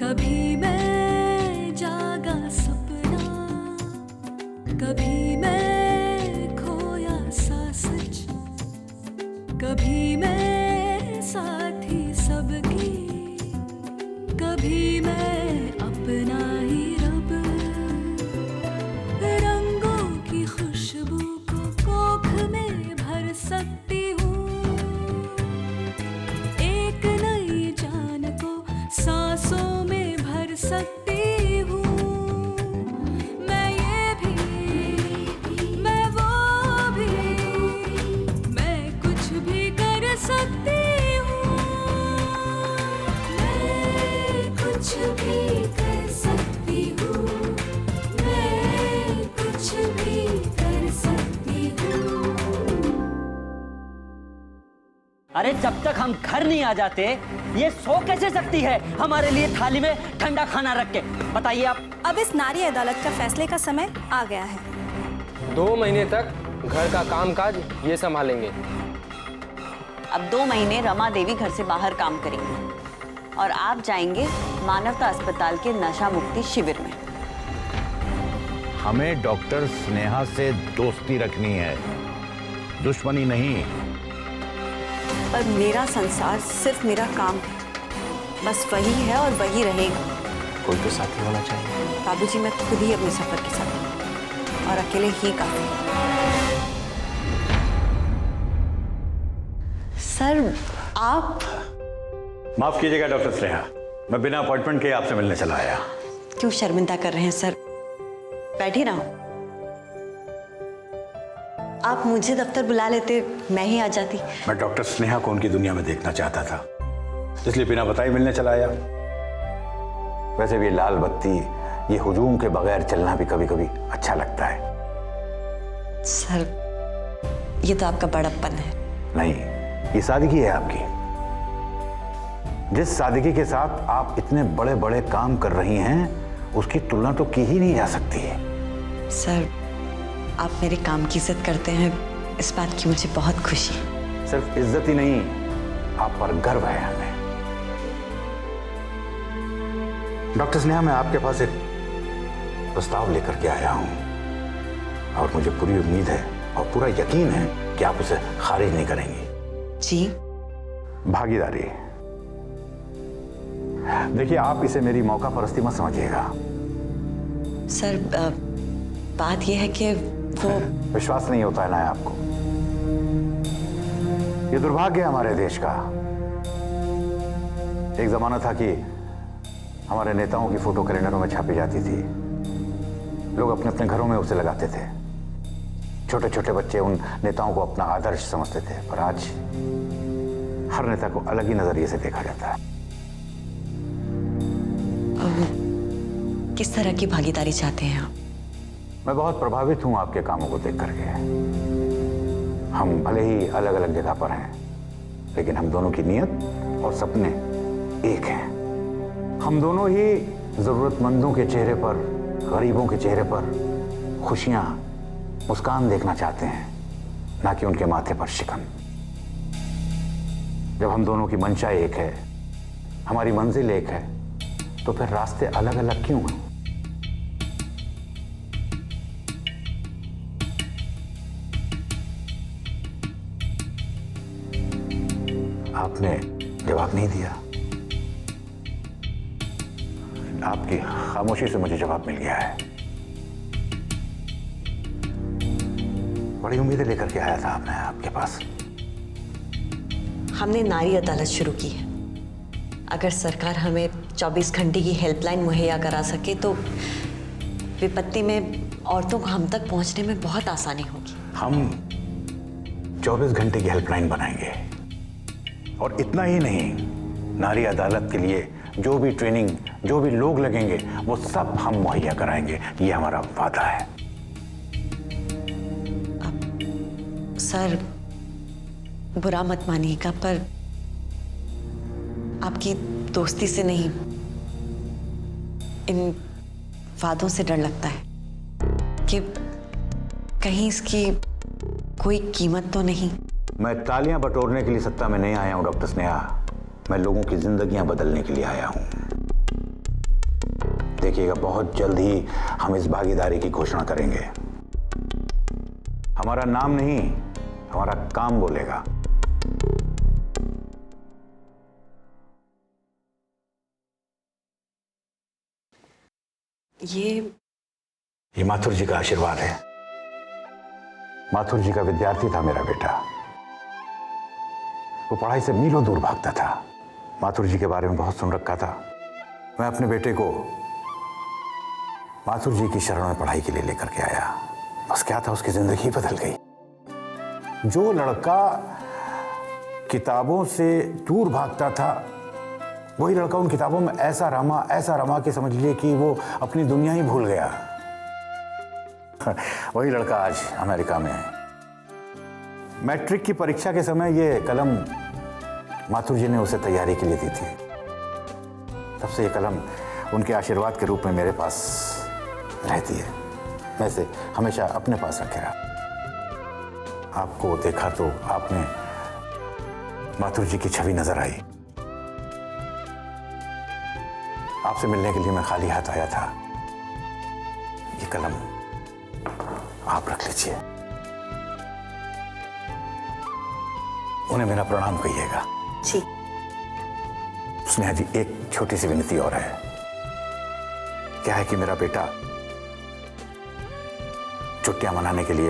कभी मैं जागा सपना, कभी मैं खोया सा सच, कभी मैं साथी सबकी, कभी मैं अपना ही रब। रंगों की खुशबू को कोख में भर सकती हूँ, एक नई जान को सांसों में भर सकती हूँ। मैं ये भी, मैं वो भी, मैं कुछ भी कर सकती हूँ। मैं कुछ भी कर सकती हूँ, मैं कुछ भी कर सकती हूँ। अरे जब तक हम घर नहीं आ जाते ये सो कैसे सकती है हमारे लिए थाली में ठंडा खाना रख के? बताइए आप। अब इस नारी अदालत का फैसले का समय आ गया है। 2 महीने तक घर का कामकाज ये संभालेंगे। अब 2 महीने रमा देवी घर से बाहर काम करेंगी और आप जाएंगे मानवता अस्पताल के नशा मुक्ति शिविर में। हमें डॉक्टर स्नेहा से दोस्ती रखनी है, दुश्मनी नहीं। पर मेरा संसार सिर्फ मेरा काम है, बस वही है और वही रहेगा। कोई तो साथी होना चाहिए। बाबूजी, मैं खुद ही अपने सफर के साथ हूं और अकेले ही काफी है। सर आप माफ कीजिएगा डॉक्टर स्नेहा, मैं बिना अपॉइंटमेंट के आपसे मिलने चला आया। क्यों शर्मिंदा कर रहे हैं सर? बैठिए ना। आप मुझे दफ्तर बुला लेते, मैं ही आ जाती। मैं डॉक्टर स्नेहा को उनकी दुनिया में देखना चाहता था, इसलिए बिना बताए मिलने चला आया। वैसे भी लाल बत्ती, ये हुजूम के बगैर चलना भी कभी कभी अच्छा लगता है। सर ये तो आपका बड़प्पन है। नहीं, ये सादगी है आपकी। जिस सादगी के साथ आप इतने बड़े बड़े काम कर रही हैं, उसकी तुलना तो की ही नहीं जा सकती है। सर आप मेरे काम की इज्जत करते हैं, इस बात की मुझे बहुत खुशी है। सिर्फ इज्जत ही नहीं, आप पर गर्व है हमें। डॉक्टर स्नेहा, मैं आपके पास एक प्रस्ताव लेकर के आया हूं और मुझे पूरी उम्मीद है और पूरा यकीन है कि आप उसे खारिज नहीं करेंगी। जी? भागीदारी। देखिए, आप इसे मेरी मौका परस्ती मत समझिएगा। सर बात यह है कि वो विश्वास नहीं होता है ना आपको? ये दुर्भाग्य है हमारे देश का। एक जमाना था कि हमारे नेताओं की फोटो कैलेंडरों में छापी जाती थी, लोग अपने अपने घरों में उसे लगाते थे। छोटे छोटे बच्चे उन नेताओं को अपना आदर्श समझते थे, पर आज हर नेता को अलग ही नजरिए से देखा जाता है। किस तरह की भागीदारी चाहते हैं आप? मैं बहुत प्रभावित हूं आपके कामों को देख करके। हम भले ही अलग अलग जगह पर हैं, लेकिन हम दोनों की नीयत और सपने एक हैं। हम दोनों ही जरूरतमंदों के चेहरे पर, गरीबों के चेहरे पर खुशियां, मुस्कान देखना चाहते हैं, ना कि उनके माथे पर शिकन। जब हम दोनों की मंशा एक है, हमारी मंजिल एक है, तो फिर रास्ते अलग अलग क्यों हैं? आपने जवाब नहीं दिया। आपकी खामोशी से मुझे जवाब मिल गया है। बड़ी उम्मीदें लेकर के आया था मैं आपके पास। हमने नारी अदालत शुरू की है। अगर सरकार हमें 24 घंटे की हेल्पलाइन मुहैया करा सके तो विपत्ति में औरतों को हम तक पहुंचने में बहुत आसानी होगी। हम 24 घंटे की हेल्पलाइन बनाएंगे, और इतना ही नहीं, नारी अदालत के लिए जो भी ट्रेनिंग, जो भी लोग लगेंगे, वो सब हम मुहैया कराएंगे। ये हमारा वादा है। सर बुरा मत मानिएगा, पर आपकी दोस्ती से नहीं, इन वादों से डर लगता है कि कहीं इसकी कोई कीमत तो नहीं। मैं तालियां बटोरने के लिए सत्ता में नहीं आया हूं डॉक्टर स्नेहा, मैं लोगों की जिंदगियां बदलने के लिए आया हूं। देखिएगा बहुत जल्द ही हम इस भागीदारी की घोषणा करेंगे। हमारा नाम नहीं, हमारा काम बोलेगा। ये माथुर जी का आशीर्वाद है। माथुर जी का विद्यार्थी था मेरा बेटा। वो पढ़ाई से मीलों दूर भागता था। माथुर जी के बारे में बहुत सुन रखा था। मैं अपने बेटे को माथुर जी की शरण में पढ़ाई के लिए लेकर के आया। बस क्या था, उसकी जिंदगी बदल गई। जो लड़का किताबों से दूर भागता था, वही लड़का उन किताबों में ऐसा रमा कि समझ लीजिए कि वो अपनी दुनिया ही भूल गया। वही लड़का आज अमेरिका में है। मैट्रिक की परीक्षा के समय ये कलम माथुर जी ने उसे तैयारी के लिए दी थी। तब से ये कलम उनके आशीर्वाद के रूप में मेरे पास रहती है। मैं इसे हमेशा अपने पास रखेगा। आपको देखा तो आपने माथुर जी की छवि नजर आई। आपसे मिलने के लिए मैं खाली हाथ आया था। ये कलम आप रख लीजिए। उन्हें मेरा प्रणाम कहिएगा। जी। स्नेहा जी, एक छोटी सी विनती और है। क्या है कि मेरा बेटा छुट्टियां मनाने के लिए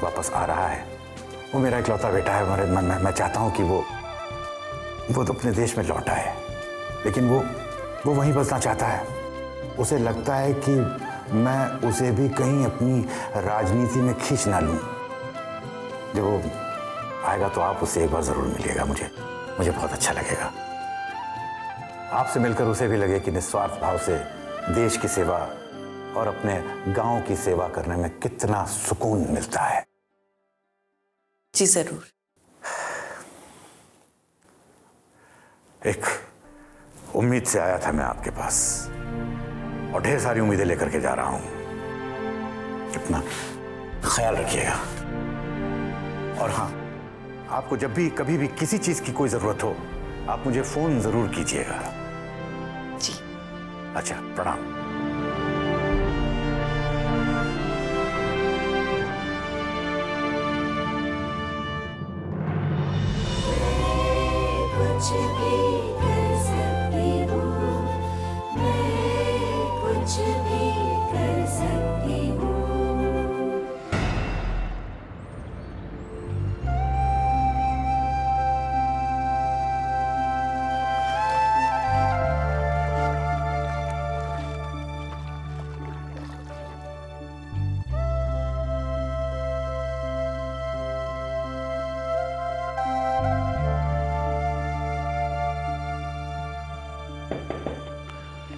वापस आ रहा है। वो मेरा इकलौता बेटा है। मैं चाहता हूं कि वो तो अपने देश में लौट आए, लेकिन वो वहीं बसना चाहता है। उसे लगता है कि मैं उसे भी कहीं अपनी राजनीति में खींच ना लूं। जब वो आएगा तो आप उससे एक बार जरूर मिलिएगा। मुझे बहुत अच्छा लगेगा। आपसे मिलकर उसे भी लगे कि निस्वार्थ भाव से देश की सेवा और अपने गांव की सेवा करने में कितना सुकून मिलता है। जी जरूर। एक उम्मीद से आया था मैं आपके पास, और ढेर सारी उम्मीदें लेकर के जा रहा हूं। अपना ख्याल रखिएगा। और हाँ, आपको जब भी कभी भी किसी चीज की कोई जरूरत हो, आप मुझे फोन जरूर कीजिएगा। जी। अच्छा, प्रणाम। कुछ भी कर सकती हूँ, मैं कुछ भी कर सकती हूँ।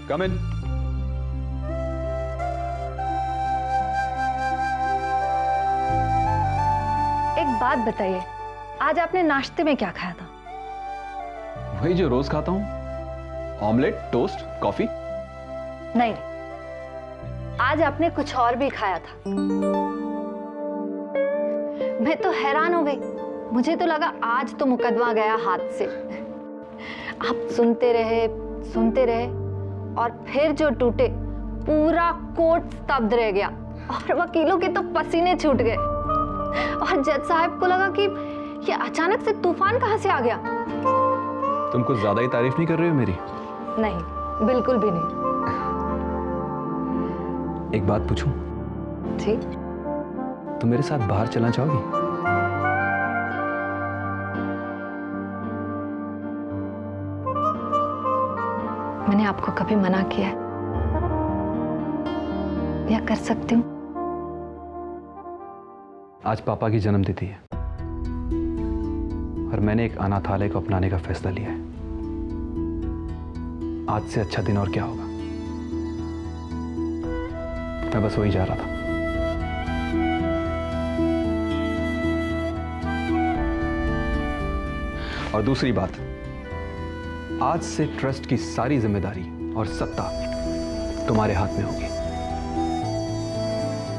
Come in. एक बात बताइए, आज आपने नाश्ते में क्या खाया था? वही जो रोज खाता हूँ, ऑमलेट, टोस्ट, कॉफी। नहीं, आज आपने कुछ और भी खाया था। मैं तो हैरान हो गई। मुझे तो लगा आज तो मुकदमा गया हाथ से। आप सुनते रहे और फिर जो टूटे, पूरा कोर्ट स्तब्ध रह गया और वकीलों के तो पसीने छूट गए। और जज साहब को लगा कि ये अचानक से तूफान कहां से आ गया। तुम कुछ ज्यादा ही तारीफ नहीं कर रही हो मेरी? नहीं, बिल्कुल भी नहीं। एक बात पूछूं? जी। तुम मेरे साथ बाहर चलना चाहोगी? मैंने आपको कभी मना किया है या कर सकती हूँ? आज पापा की जन्मतिथि है और मैंने एक अनाथालय को अपनाने का फैसला लिया है। आज से अच्छा दिन और क्या होगा। मैं बस वही जा रहा था। और दूसरी बात, आज से ट्रस्ट की सारी जिम्मेदारी और सत्ता तुम्हारे हाथ में होगी।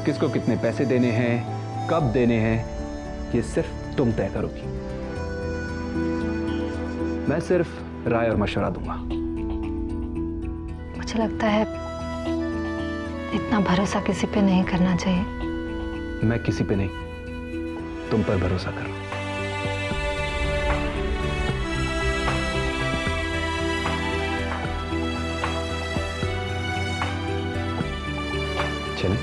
किसको कितने पैसे देने हैं, कब देने हैं, ये सिर्फ तुम तय करोगी। मैं सिर्फ राय और मशवरा दूंगा। मुझे लगता है इतना भरोसा किसी पे नहीं करना चाहिए। मैं किसी पे नहीं, तुम पर भरोसा कर रहा हूं। चलें?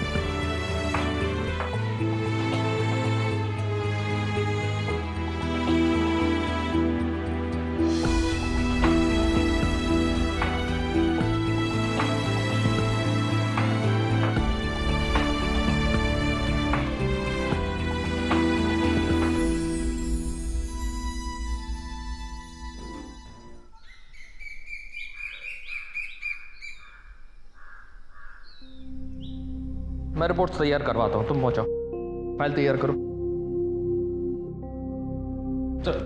मैं रिपोर्ट्स तैयार करवाता हूँ, तुम पहुंचाओ। फाइल तैयार करो। चल।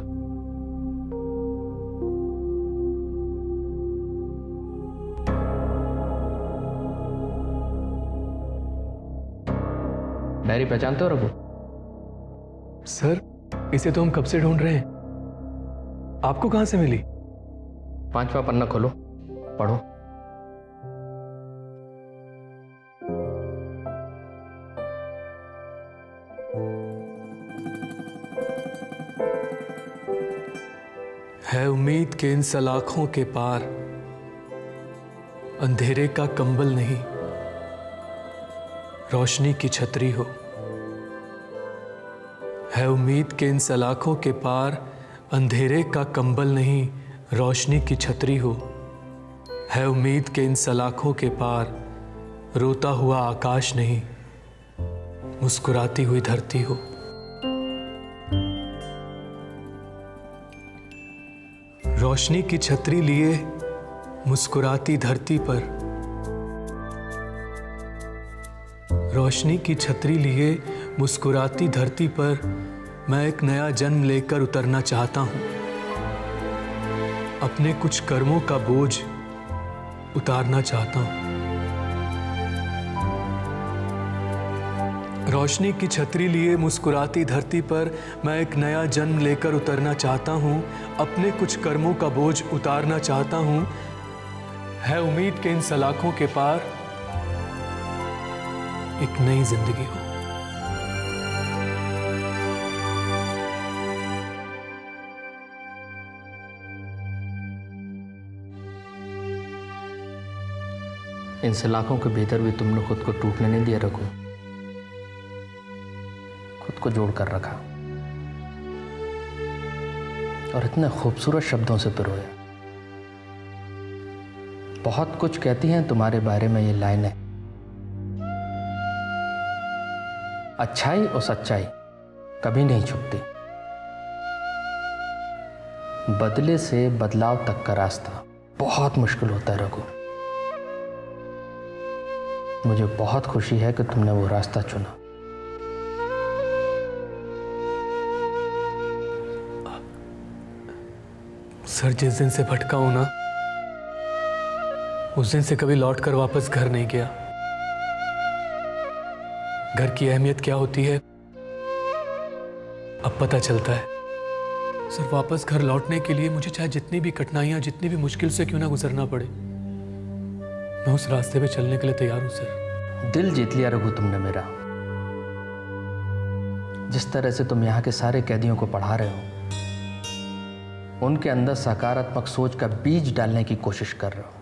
डायरी पहचानते हो रघु? सर, इसे तो हम कब से ढूंढ रहे हैं। आपको कहां से मिली? 5वां पन्ना खोलो, पढ़ो। है उम्मीद के इन सलाखों के पार, अंधेरे का कंबल नहीं, रोशनी की छतरी हो। है उम्मीद के इन सलाखों के पार, अंधेरे का कंबल नहीं, रोशनी की छतरी हो। है उम्मीद के इन सलाखों के पार, रोता हुआ आकाश नहीं, मुस्कुराती हुई धरती हो। रोशनी की छतरी लिए मुस्कुराती धरती पर, रोशनी की छतरी लिए मुस्कुराती धरती पर मैं एक नया जन्म लेकर उतरना चाहता हूं। अपने कुछ कर्मों का बोझ उतारना चाहता हूं। रोशनी की छतरी लिए मुस्कुराती धरती पर मैं एक नया जन्म लेकर उतरना चाहता हूं। अपने कुछ कर्मों का बोझ उतारना चाहता हूं। है उम्मीद के इन सलाखों के पार एक नई जिंदगी हो। इन सलाखों के भीतर भी तुमने खुद को टूटने नहीं दिया रघु, खुद को जोड़ कर रखा और इतने खूबसूरत शब्दों से पिरोया। बहुत कुछ कहती हैं तुम्हारे बारे में ये लाइनें। अच्छाई और सच्चाई कभी नहीं छुपती। बदले से बदलाव तक का रास्ता बहुत मुश्किल होता है रघु। मुझे बहुत खुशी है कि तुमने वो रास्ता चुना। सर, जिस दिन से भटका हूं ना, उस दिन से कभी लौट कर वापस घर नहीं गया। घर की अहमियत क्या होती है अब पता चलता है। सर, वापस घर लौटने के लिए मुझे चाहे जितनी भी कठिनाइयां, जितनी भी मुश्किल से क्यों ना गुजरना पड़े, मैं उस रास्ते पे चलने के लिए तैयार हूं सर। दिल जीत लिया रघु तुमने मेरा। जिस तरह से तुम यहाँ के सारे कैदियों को पढ़ा रहे हो, उनके अंदर सकारात्मक सोच का बीज डालने की कोशिश कर रहे हो।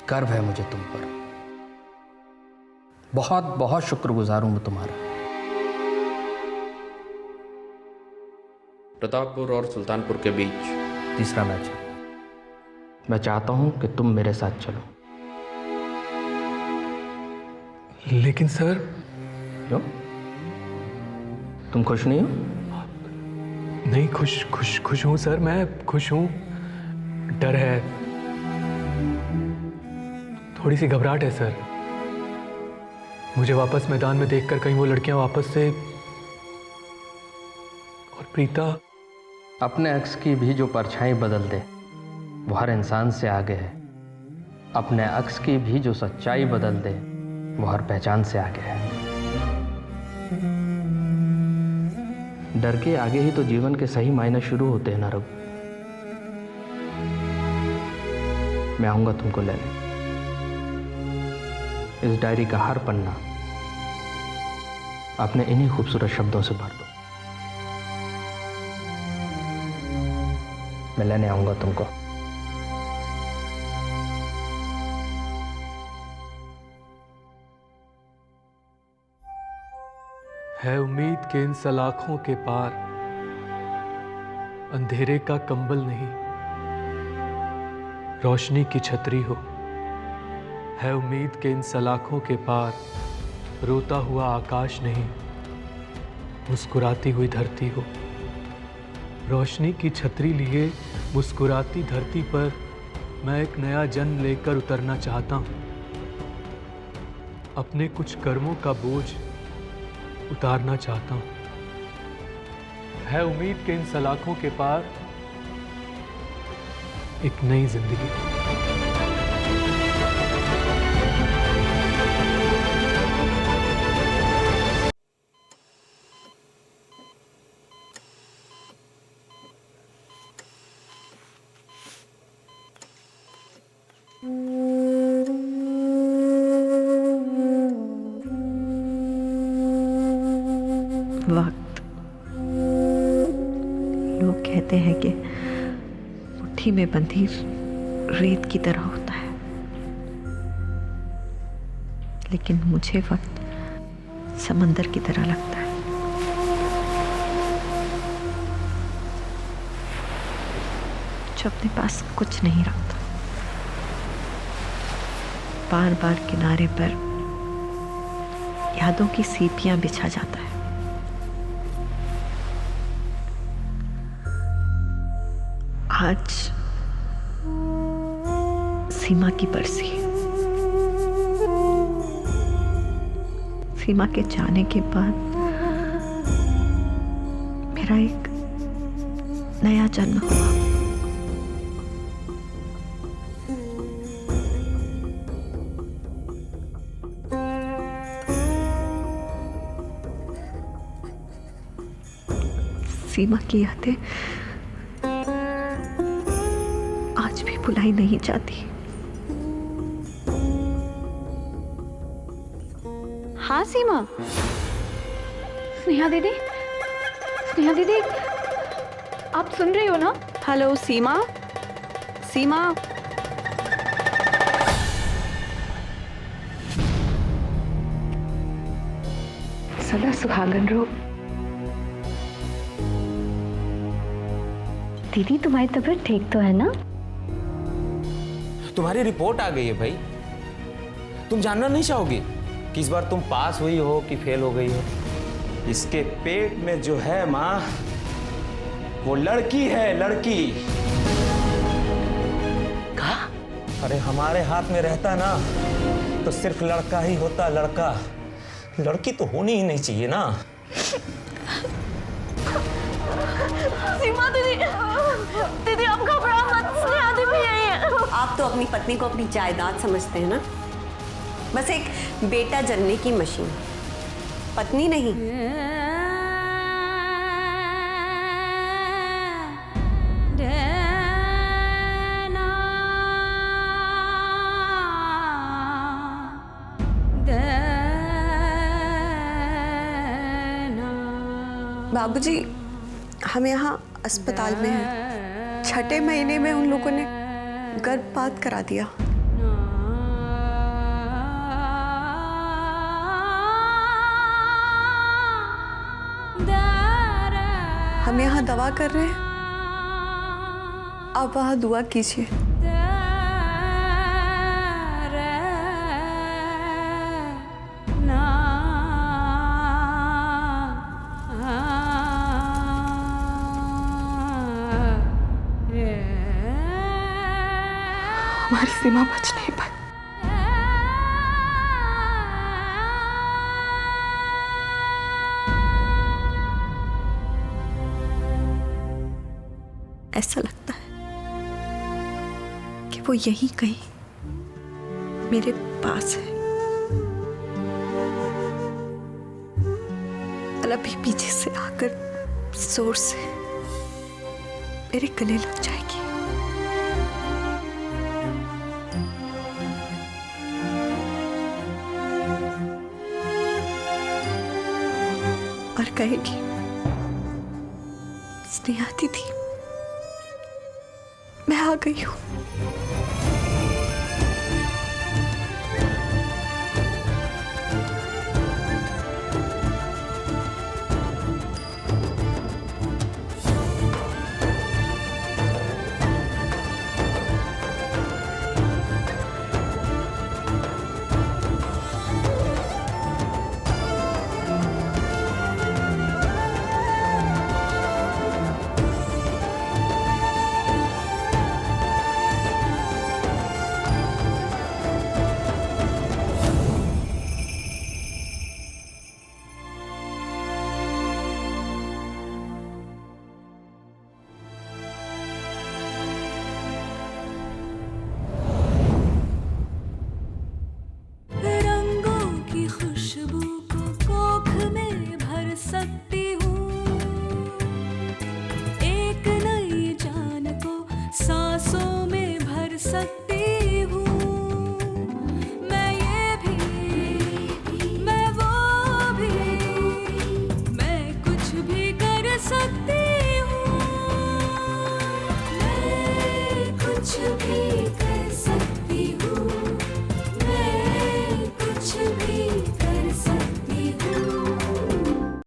गर्व है मुझे तुम पर। बहुत बहुत शुक्रगुजार हूं मैं तुम्हारा। प्रतापपुर और सुल्तानपुर के बीच तीसरा मैच है। मैं चाहता हूं कि तुम मेरे साथ चलो। लेकिन सर। क्यों? तुम खुश नहीं हो? नहीं, खुश हूं सर, मैं खुश हूं। डर है, थोड़ी सी घबराहट है सर। मुझे वापस मैदान में देखकर कहीं वो लड़कियां वापस से। और प्रीता। अपने अक्स की भी जो परछाई बदल दे वो हर इंसान से आगे है। अपने अक्स की भी जो सच्चाई बदल दे वो हर पहचान से आगे है। डर के आगे ही तो जीवन के सही मायने शुरू होते हैं ना रघु। मैं आऊंगा तुमको लेने। इस डायरी का हर पन्ना अपने इन्हीं खूबसूरत शब्दों से भर दो। मैं लेने आऊंगा तुमको। है उम्मीद के इन सलाखों के पार अंधेरे का कंबल नहीं, रोशनी की छतरी हो। है उम्मीद के इन सलाखों के पार रोता हुआ आकाश नहीं, मुस्कुराती हुई धरती हो। रोशनी की छतरी लिए मुस्कुराती धरती पर मैं एक नया जन्म लेकर उतरना चाहता हूँ। अपने कुछ कर्मों का बोझ उतारना चाहता हूँ। है उम्मीद के इन सलाखों के पार एक नई जिंदगी। वक्त, लोग कहते हैं कि मुट्ठी में बंधी रेत की तरह होता है, लेकिन मुझे वक्त समंदर की तरह लगता है। जो अपने पास कुछ नहीं रखता, बार बार किनारे पर यादों की सीपियां बिछा जाता है। आज सीमा की बरसी। सीमा के जाने के बाद मेरा एक नया जन्म हुआ। सीमा की यादें आज भी भुलाई नहीं जाती। हाँ सीमा, स्नेहा दीदी, स्नेहा दीदी, आप सुन रही हो ना? हेलो सीमा, सीमा। सदा सुहागन रहो। दीदी तुम्हारी तबीयत ठीक तो है ना? तुम्हारी रिपोर्ट आ गई है भाई। तुम जानना नहीं चाहोगी कि इस बार तुम पास हुई हो कि फेल हो गई हो? इसके पेट में जो है माँ, वो लड़की है, लड़की। कहा? अरे हमारे हाथ में रहता ना तो सिर्फ लड़का ही होता, लड़का। लड़की तो होनी ही नहीं चाहिए ना। सीमा दीदी, दीदी आप घबरा मत, स्नेहा दीदी यही है। आप तो अपनी पत्नी को अपनी जायदाद समझते हैं ना, बस एक बेटा जनने की मशीन, पत्नी नहीं। बाबूजी, हम यहाँ अस्पताल में हैं। छठे महीने में उन लोगों ने गर्भपात करा दिया। हम यहाँ दवा कर रहे हैं, आप वहाँ दुआ कीजिए। हमारी सीमा बच नहीं पाई। ऐसा लगता है कि वो यहीं कहीं मेरे पास है, और अभी पीछे से आकर जोर से मेरे गले लग जाएगी। कहेगी। स्नेहा दीदी, मैं आ गई हूँ। सकती हूँ एक नई जान को सांसों में भर सकती हूँ। मैं ये भी मैं वो भी मैं कुछ भी कर सकती हूँ। मैं कुछ